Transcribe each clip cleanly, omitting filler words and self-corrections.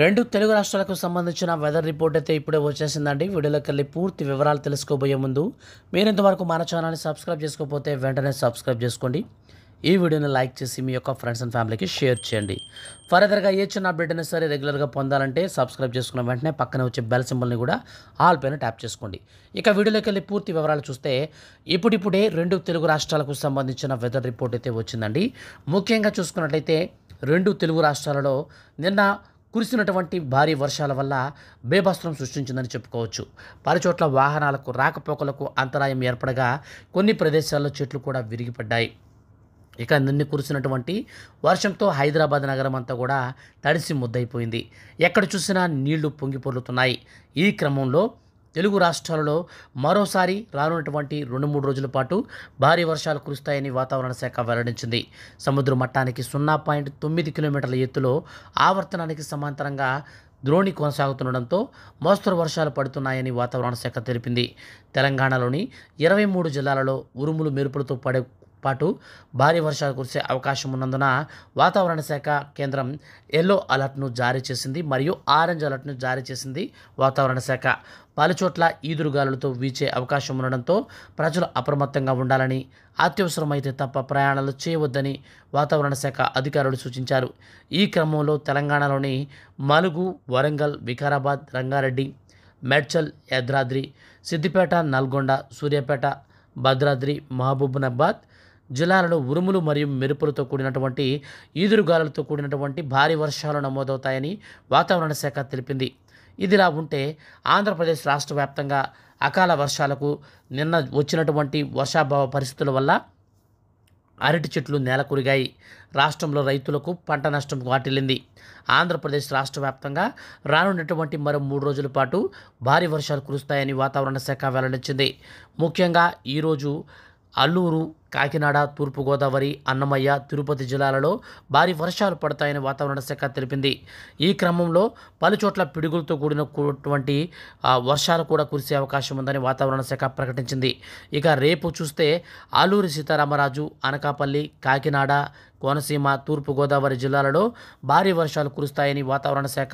రెండు తెలుగు రాష్ట్రాలకు సంబంధించిన వెదర్ రిపోర్ట్ అయితే ఇప్పుడే వచ్చేసిందండి. వీడియోలోకి వెళ్ళి పూర్తి వివరాలు తెలుసుకోబోయే ముందు మీరు ఇంతవరకు మన ఛానల్ని సబ్స్క్రైబ్ చేసుకోకపోతే వెంటనే సబ్స్క్రైబ్ చేసుకోండి. ఈ వీడియోని లైక్ చేసి మీ యొక్క ఫ్రెండ్స్ అండ్ ఫ్యామిలీకి షేర్ చేయండి. ఫర్దర్గా ఏ చిన్న అప్డేట్ అయినా సరే రెగ్యులర్గా పొందాలంటే సబ్స్క్రైబ్ చేసుకున్న వెంటనే పక్కన వచ్చే బెల్ సింబల్ని కూడా ఆల్ పైన ట్యాప్ చేసుకోండి. ఇక వీడియోలోకి వెళ్ళి పూర్తి వివరాలు చూస్తే ఇప్పుడిప్పుడే రెండు తెలుగు రాష్ట్రాలకు సంబంధించిన వెదర్ రిపోర్ట్ అయితే వచ్చిందండి. ముఖ్యంగా చూసుకున్నట్లయితే రెండు తెలుగు రాష్ట్రాలలో నిన్న కురిసినటువంటి భారీ వర్షాల వల్ల బేభత్సం సృష్టించిందని చెప్పుకోవచ్చు. పలుచోట్ల వాహనాలకు రాకపోకలకు అంతరాయం ఏర్పడగా కొన్ని ప్రదేశాల్లో చెట్లు కూడా విరిగిపడ్డాయి. ఇక నిన్న కురిసినటువంటి వర్షంతో హైదరాబాద్ నగరం అంతా కూడా తడిసి ముద్దయిపోయింది. ఎక్కడ చూసినా నీళ్లు పొంగి పొర్లుతున్నాయి. ఈ క్రమంలో తెలుగు రాష్ట్రాలలో మరోసారి రానున్నటువంటి 2-3 రోజుల పాటు భారీ వర్షాలు కురుస్తాయని వాతావరణ శాఖ వెల్లడించింది. సముద్ర మట్టానికి 0.9 కిలోమీటర్ల ఎత్తులో ఆవర్తనానికి సమాంతరంగా ద్రోణి కొనసాగుతుండడంతో మోస్తరు వర్షాలు పడుతున్నాయని వాతావరణ శాఖ తెలిపింది. తెలంగాణలోని 23 జిల్లాలలో ఉరుములు మెరుపులతో పాటు భారీ వర్షాలు కురిసే అవకాశం ఉన్నందున వాతావరణ శాఖ కేంద్రం ఎల్లో అలర్ట్ను జారీ చేసింది మరియు ఆరెంజ్ అలర్ట్ను జారీ చేసింది. వాతావరణ శాఖ పలుచోట్ల ఈదురుగాలులతో వీచే అవకాశం ఉండడంతో ప్రజలు అప్రమత్తంగా ఉండాలని, అత్యవసరమైతే తప్ప ప్రయాణాలు చేయవద్దని వాతావరణ శాఖ అధికారులు సూచించారు. ఈ క్రమంలో తెలంగాణలోని మలుగు, వరంగల్, వికారాబాద్, రంగారెడ్డి, మేడ్చల్, యాదాద్రి, సిద్దిపేట, నల్గొండ, సూర్యాపేట, భద్రాద్రి, మహబూబ్నగర్ జిల్లాలలో ఉరుములు మరియు మెరుపులతో కూడినటువంటి ఈదురుగాలులతో కూడినటువంటి భారీ వర్షాలు నమోదవుతాయని వాతావరణ శాఖ తెలిపింది. ఇదిలా ఉంటే ఆంధ్రప్రదేశ్ రాష్ట్ర వ్యాప్తంగా అకాల వర్షాలకు నిన్న వచ్చినటువంటి వర్షాభావ పరిస్థితుల వల్ల అరటి చెట్లు నేలకూరిగాయి. రాష్ట్రంలో రైతులకు పంట నష్టం వాటిల్లింది. ఆంధ్రప్రదేశ్ రాష్ట్ర వ్యాప్తంగా రానున్నటువంటి మరో 3 రోజుల పాటు భారీ వర్షాలు కురుస్తాయని వాతావరణ శాఖ వెల్లడించింది. ముఖ్యంగా ఈరోజు అల్లూరు, కాకినాడ, తూర్పుగోదావరి, అన్నమయ్య, తిరుపతి జిల్లాలలో భారీ వర్షాలు పడతాయని వాతావరణ శాఖ తెలిపింది. ఈ క్రమంలో పలుచోట్ల పిడుగులతో కూడినటువంటి వర్షాలు కూడా కురిసే అవకాశం ఉందని వాతావరణ శాఖ ప్రకటించింది. ఇక రేపు చూస్తే ఆలూరి సీతారామరాజు, అనకాపల్లి, కాకినాడ, కోనసీమ, తూర్పుగోదావరి జిల్లాలలో భారీ వర్షాలు కురుస్తాయని వాతావరణ శాఖ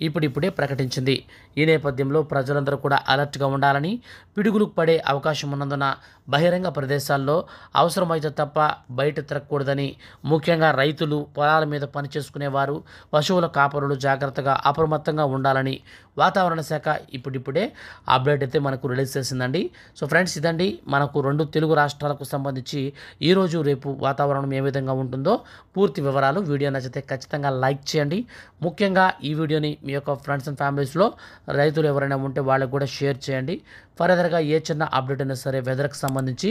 ఇప్పుడిప్పుడే ప్రకటించింది. ఈ నేపథ్యంలో ప్రజలందరూ కూడా అలర్ట్గా ఉండాలని, పిడుగులు పడే అవకాశం ఉన్నందున బహిరంగ ప్రదేశాల్లో అవసరమైతే తప్ప బయట తిరగకూడదని, ముఖ్యంగా రైతులు, పొలాల మీద పనిచేసుకునేవారు, పశువుల కాపరులు జాగ్రత్తగా అప్రమత్తంగా ఉండాలని వాతావరణ శాఖ ఇప్పుడిప్పుడే అప్డేట్ అయితే మనకు రిలీజ్ చేసిందండి. సో ఫ్రెండ్స్, ఇదండి మనకు రెండు తెలుగు రాష్ట్రాలకు సంబంధించి ఈరోజు రేపు వాతావరణం ఏ విధంగా ఉంటుందో పూర్తి వివరాలు. వీడియో నచ్చితే ఖచ్చితంగా లైక్ చేయండి. ముఖ్యంగా ఈ వీడియోని మీ యొక్క ఫ్రెండ్స్ అండ్ ఫ్యామిలీస్లో రైతులు ఎవరైనా ఉంటే వాళ్ళకు కూడా షేర్ చేయండి. ఫర్దర్గా ఏ చిన్న అప్డేట్ అయినా సరే వెదర్కి సంబంధించి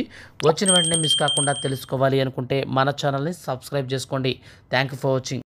వచ్చిన వెంటనే మిస్ కాకుండా తెలుసుకోవాలి అనుకుంటే మన ఛానల్ని సబ్స్క్రైబ్ చేసుకోండి. Thank you for watching.